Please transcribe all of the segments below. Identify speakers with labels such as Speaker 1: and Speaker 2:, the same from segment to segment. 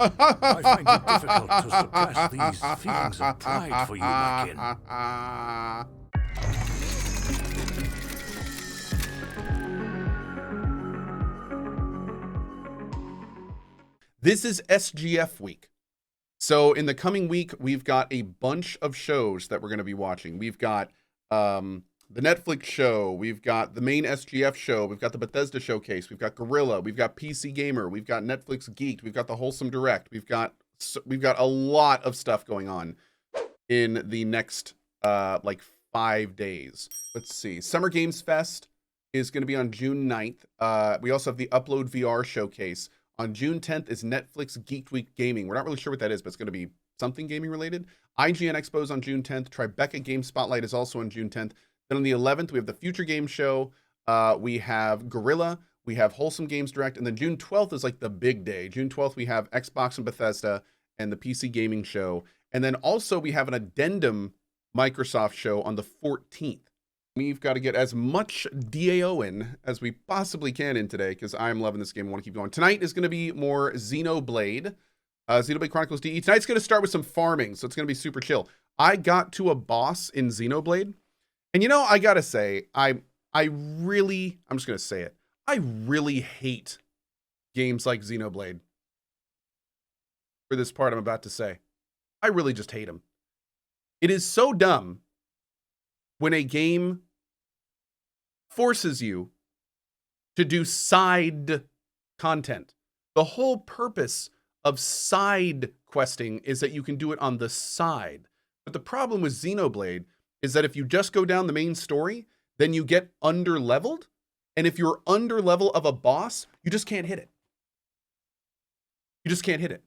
Speaker 1: I find it difficult to suppress these feelings of pride for you, my kin.
Speaker 2: This is SGF week. So in the coming week, we've got a bunch of shows that we're going to be watching. We've got the Netflix show. We've got the main SGF show. We've got the Bethesda showcase. We've got Gorilla. We've got PC Gamer. We've got Netflix Geeked. We've got the Wholesome Direct. We've got a lot of stuff going on in the next like 5 days. Let's see. Summer Games Fest is going to be on June 9th. We also have the Upload VR showcase. On June 10th is Netflix Geek Week Gaming. We're not really sure what that is, but it's going to be something gaming related. IGN Expo is on June 10th. Tribeca Game Spotlight is also on June 10th. Then on the 11th, we have the Future Game Show. We have Gorilla. We have Wholesome Games Direct. And then June 12th is like the big day. June 12th, we have Xbox and Bethesda and the PC Gaming Show. And then also we have an addendum Microsoft show on the 14th. We've got to get as much DAO in as we possibly can in today because I'm loving this game. I want to keep going. Tonight is going to be more Xenoblade. Xenoblade Chronicles DE. Tonight's going to start with some farming, so it's going to be super chill. I got to a boss in Xenoblade. And you know, I got to say, I'm just going to say it. I really hate games like Xenoblade. For this part I'm about to say. I really just hate them. It is so dumb when a game forces you to do side content. The whole purpose of side questing is that you can do it on the side. But the problem with Xenoblade is that if you just go down the main story, then you get under-leveled. And if you're under-level of a boss, you just can't hit it. You just can't hit it.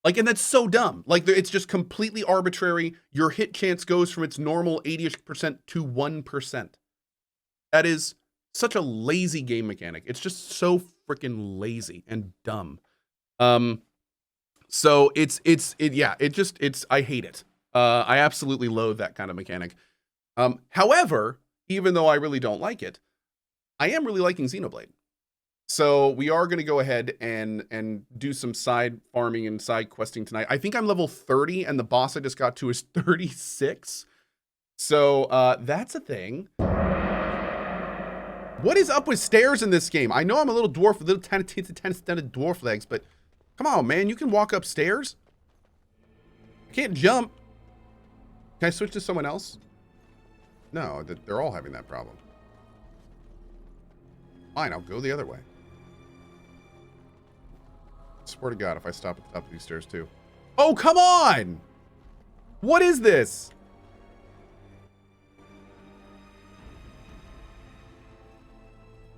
Speaker 2: Like, and that's so dumb. Like, it's just completely arbitrary. Your hit chance goes from its normal 80% to 1%. That is such a lazy game mechanic. It's just so freaking lazy and dumb. So I hate it. I absolutely loathe that kind of mechanic. However, even though I really don't like it, I am really liking Xenoblade. So we are going to go ahead and do some side farming and side questing tonight. I think I'm level 30 and the boss I just got to is 36. So that's a thing. What is up with stairs in this game? I know I'm a little dwarf with little tiny dwarf legs, but come on, man. You can walk upstairs. I can't jump. Can I switch to someone else? No, they're all having that problem. Fine, I'll go the other way. Swear to God, if I stop at the top of these stairs too. Oh, come on! What is this?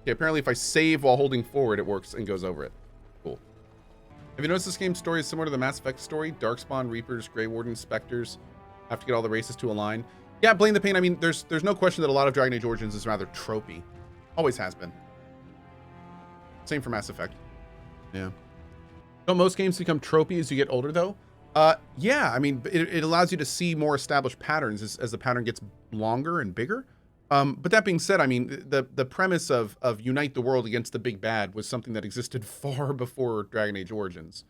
Speaker 2: Okay, apparently if I save while holding forward, it works and goes over it. Cool. Have you noticed this game's story is similar to the Mass Effect story? Darkspawn, Reapers, Grey Wardens, Spectres. Have to get all the races to align. Yeah, Blame the Pain. I mean, there's no question that a lot of Dragon Age Origins is rather tropey. Always has been. Same for Mass Effect. Yeah. Don't most games become tropey as you get older, though? Yeah, I mean, it allows you to see more established patterns as the pattern gets longer and bigger. But that being said, I mean, the premise of unite the world against the big bad was something that existed far before Dragon Age Origins.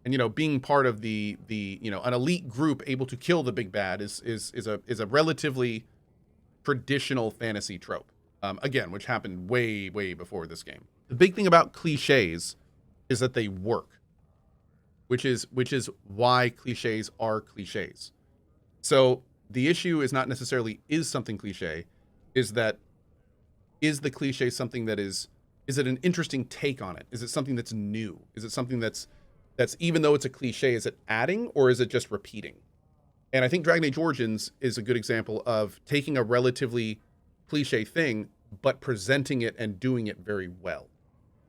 Speaker 2: And, you know, being part of the an elite group able to kill the big bad is a relatively traditional fantasy trope. Again, which happened way, way before this game. The big thing about cliches is that they work. Which is why cliches are cliches. So the issue is not necessarily is something cliche, is the cliche something that is it an interesting take on it? Is it something that's new? Is it something that's even though it's a cliche, is it adding or is it just repeating? And I think Dragon Age Origins is a good example of taking a relatively cliche thing, but presenting it and doing it very well.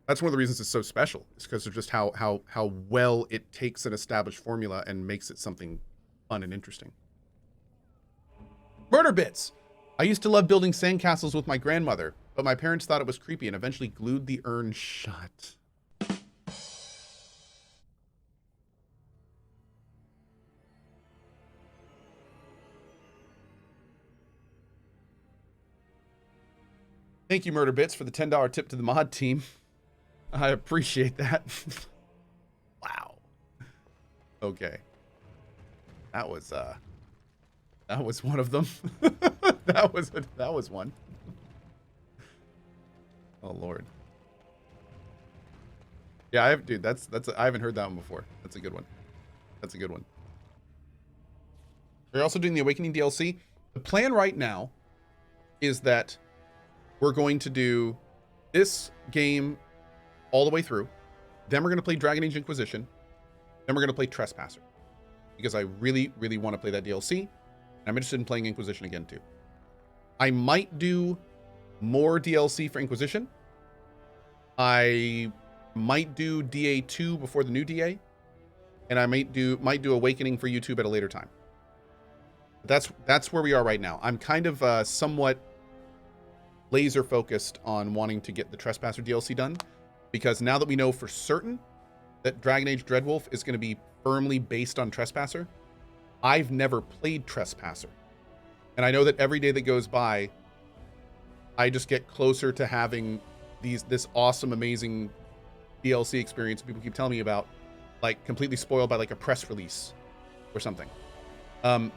Speaker 2: That's one of the reasons it's so special. It's because of just how well it takes an established formula and makes it something fun and interesting. Murder bits. I used to love building sandcastles with my grandmother, but my parents thought it was creepy and eventually glued the urn shut. Thank you, Murder Bits, for the $10 tip to the mod team. I appreciate that. Wow. Okay. That was one of them. that was one. Oh Lord. Yeah, dude, I haven't heard that one before. That's a good one. That's a good one. We're also doing the Awakening DLC. The plan right now is that we're going to do this game all the way through. Then we're going to play Dragon Age Inquisition. Then we're going to play Trespasser. Because I really, really want to play that DLC. And I'm interested in playing Inquisition again, too. I might do more DLC for Inquisition. I might do DA2 before the new DA. And I might do Awakening for YouTube at a later time. That's where we are right now. I'm kind of somewhat laser focused on wanting to get the Trespasser DLC done, because now that we know for certain that Dragon Age Dreadwolf is going to be firmly based on Trespasser, I've never played Trespasser, and I know that every day that goes by, I just get closer to having this awesome, amazing DLC experience people keep telling me about, like completely spoiled by like a press release or something.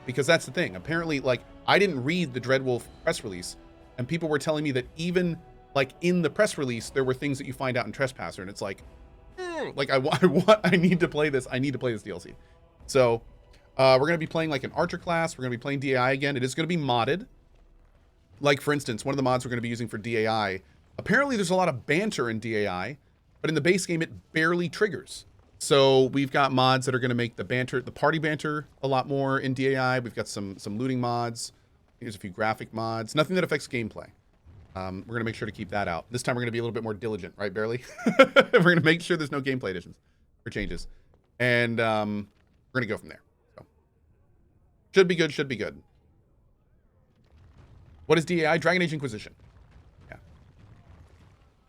Speaker 2: Because that's the thing. Apparently, like, I didn't read the Dreadwolf press release, and people were telling me that even like in the press release, there were things that you find out in Trespasser, and it's like, I need to play this. I need to play this DLC. So, we're gonna be playing like an archer class. We're gonna be playing DAI again. It is gonna be modded. Like, for instance, one of the mods we're gonna be using for DAI. Apparently, there's a lot of banter in DAI, but in the base game, it barely triggers. So we've got mods that are going to make the party banter a lot more in DAI. We've got some looting mods. There's a few graphic mods. Nothing that affects gameplay. We're going to make sure to keep that out. This time we're going to be a little bit more diligent, right, Barely? We're going to make sure there's no gameplay additions or changes. And we're going to go from there. So should be good, should be good. What is DAI? Dragon Age Inquisition. Yeah.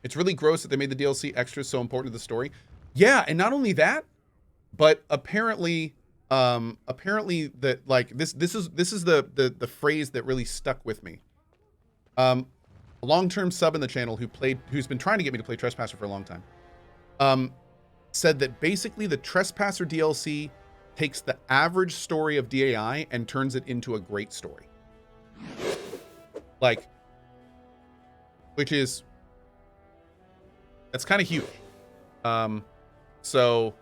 Speaker 2: It's really gross that they made the DLC extras so important to the story. Yeah, and not only that, but apparently that like this is the phrase that really stuck with me. A long-term sub in the channel who's been trying to get me to play Trespasser for a long time, said that basically the Trespasser DLC takes the average story of DAI and turns it into a great story. Like, that's kind of huge. So,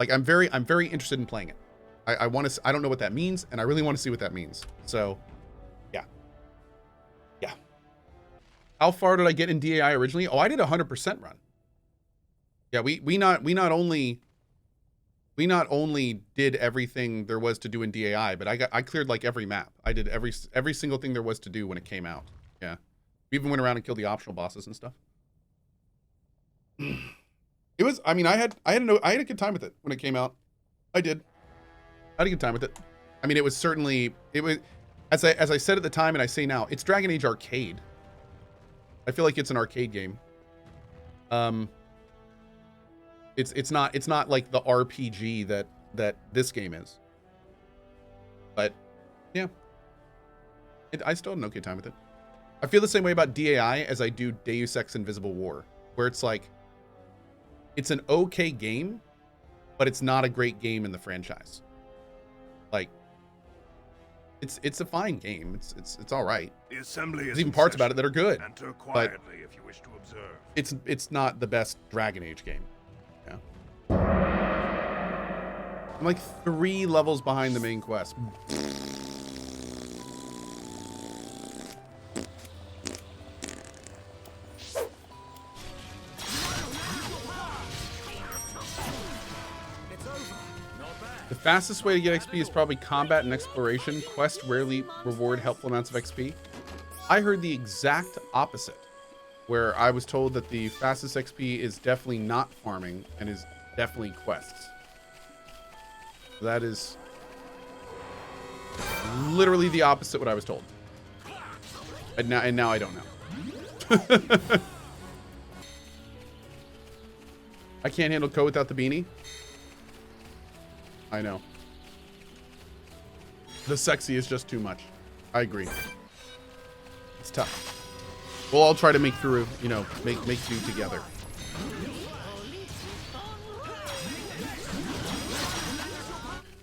Speaker 2: like, I'm very interested in playing it. I don't know what that means, and I really want to see what that means. So, yeah. How far did I get in DAI originally? Oh, I did 100% run. Yeah, we not only did everything there was to do in DAI, but I cleared like every map. I did every single thing there was to do when it came out. Yeah, we even went around and killed the optional bosses and stuff. It was, I mean, I had a good time with it when it came out. I had a good time with it. I mean, it was, as I said at the time, and I say now, it's Dragon Age Arcade. I feel like it's an arcade game. It's not like the RPG that this game is. But yeah, I still had an okay time with it. I feel the same way about DAI as I do Deus Ex Invisible War, where it's like, it's an okay game, but it's not a great game in the franchise. Like, it's a fine game. It's all right.
Speaker 1: The assembly
Speaker 2: There's even parts about it that are good.
Speaker 1: Enter quietly if you wish to observe.
Speaker 2: It's not the best Dragon Age game. Yeah. I'm like 3 levels behind the main quest. The fastest way to get XP is probably combat and exploration. Quests rarely reward helpful amounts of XP. I heard the exact opposite, where I was told that the fastest XP is definitely not farming and is definitely quests. That is literally the opposite what I was told. And now I don't know. I can't handle Cohh without the beanie. I know. The sexy is just too much. I agree. It's tough. We'll all try to make through, you know, make do together.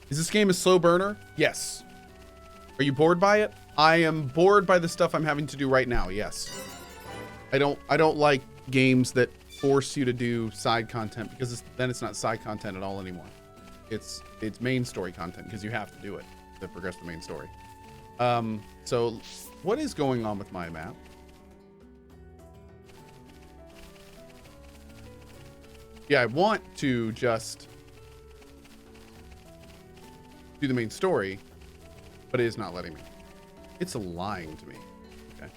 Speaker 2: Is this game a slow burner? Yes. Are you bored by it? I am bored by the stuff I'm having to do right now. Yes. I don't like games that force you to do side content, because then it's not side content at all anymore. It's main story content, because you have to do it to progress the main story. So what is going on with my map? Yeah, I want to just do the main story, but it is not letting me. It's lying to me. Okay.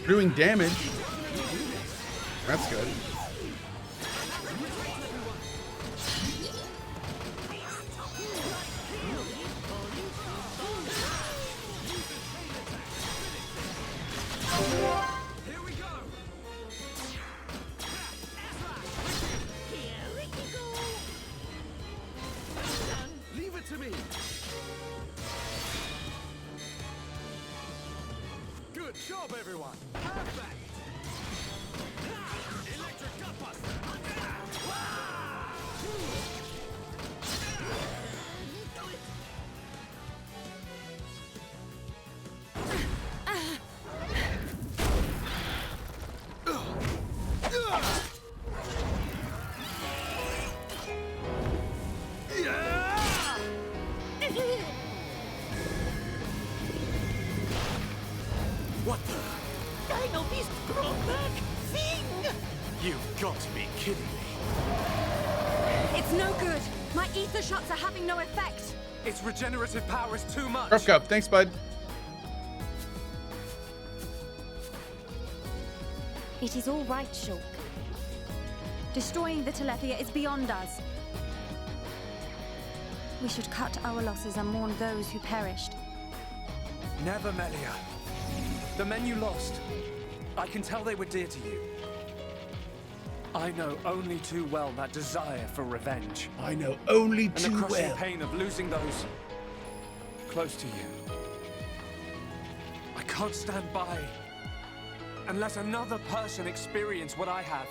Speaker 2: Doing damage. That's good.
Speaker 1: What the?
Speaker 3: Dino Beast brought back Thing!
Speaker 1: You've got to be kidding me.
Speaker 4: It's no good. My ether shots are having no effect.
Speaker 1: Its regenerative power is too much.
Speaker 2: Rough cup. Thanks, bud.
Speaker 4: It is all right, Shulk. Destroying the Telethia is beyond us. We should cut our losses and mourn those who perished.
Speaker 1: Never, Melia. The men you lost, I can tell they were dear to you. I know only too well that desire for revenge.
Speaker 2: I know only
Speaker 1: And the crushing pain of losing those close to you. I can't stand by and let another person experience what I have.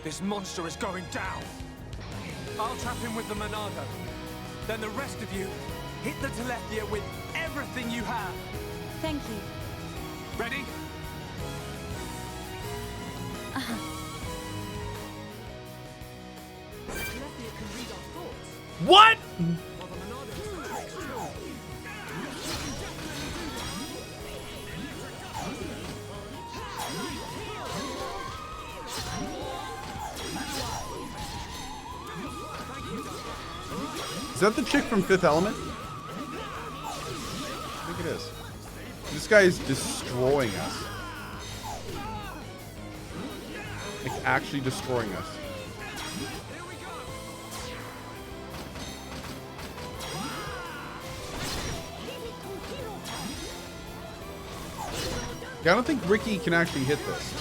Speaker 1: This monster is going down. I'll trap him with the Monado. Then the rest of you hit the Telethia with everything you have.
Speaker 4: Thank you.
Speaker 1: Ready?
Speaker 2: What? Is that the chick from Fifth Element? I think it is. This guy is destroying us. Like, actually destroying us. Yeah, I don't think Ricky can actually hit this.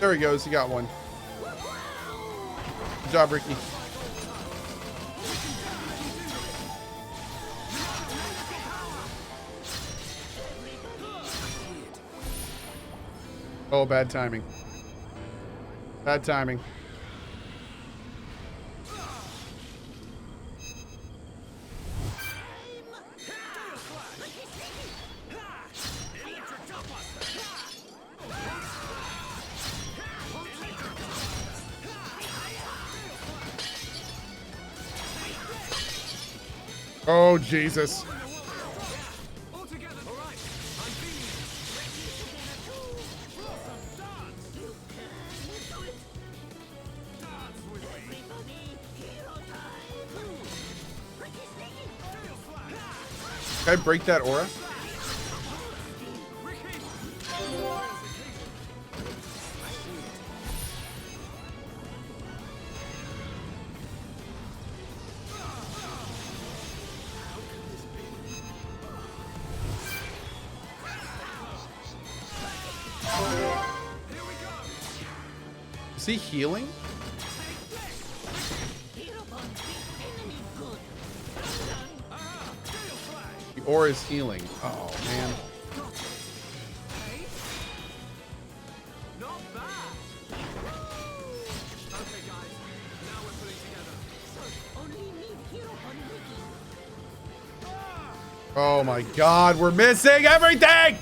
Speaker 2: There he goes. He got one. Good job, Ricky. Oh, bad timing. Bad timing. Oh, Jesus. Can I break that aura? Is he healing? The aura is healing. Oh, man.
Speaker 1: Not bad. Okay, guys. Now we're putting together.
Speaker 3: Only need hero on Wiki.
Speaker 2: Oh my god, we're missing everything!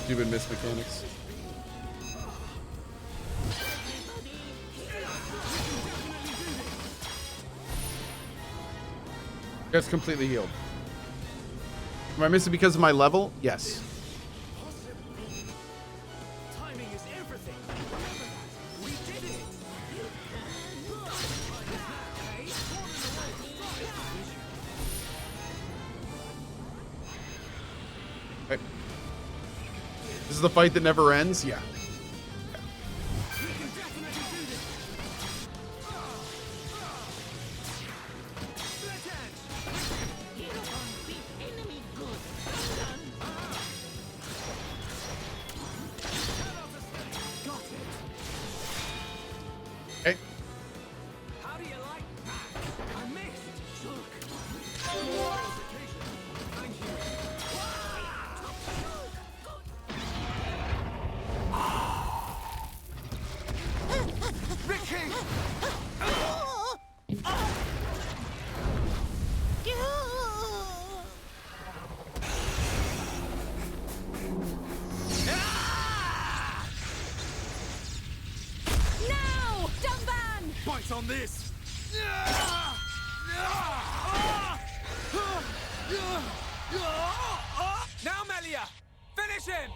Speaker 2: Stupid miss mechanics. That's completely healed. Am I missing because of my level? Yes.
Speaker 1: Timing is everything. Remember that. We did it.
Speaker 2: Okay. This is the fight that never ends? Yeah. Okay.
Speaker 1: How do you like that? I missed. Look. Thank you. Ricky!
Speaker 4: Now! Dumban!
Speaker 1: Bites on this. Now, Melia! Finish him!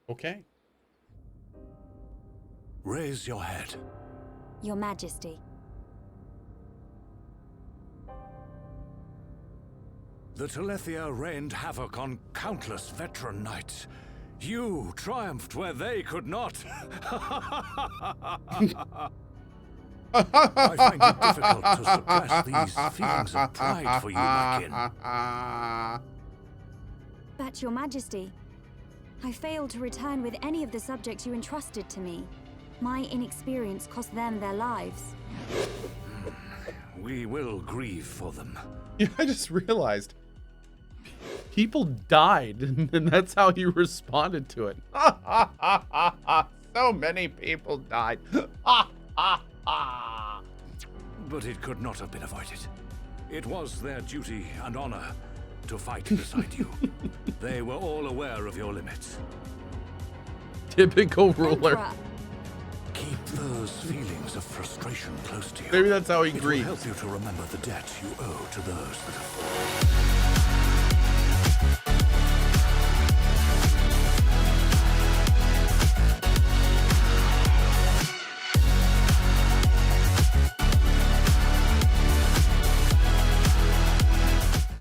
Speaker 2: Okay.
Speaker 1: Raise your head.
Speaker 4: Your Majesty.
Speaker 1: The Telethia rained havoc on countless veteran knights. You triumphed where they could not. I find it difficult to suppress these feelings of pride for you, my kin.
Speaker 4: But Your Majesty, I failed to return with any of the subjects you entrusted to me. My inexperience cost them their lives.
Speaker 1: We will grieve for them.
Speaker 2: Yeah, I just realized people died, and that's how you responded to it. So many people died.
Speaker 1: But it could not have been avoided. It was their duty and honor to fight beside you. They were all aware of your limits.
Speaker 2: Typical ruler.
Speaker 4: Emperor,
Speaker 1: Keep those feelings of frustration close to you.
Speaker 2: Maybe that's how he
Speaker 1: It will
Speaker 2: grieves.
Speaker 1: help you to remember the debt you owe to those that have fallen.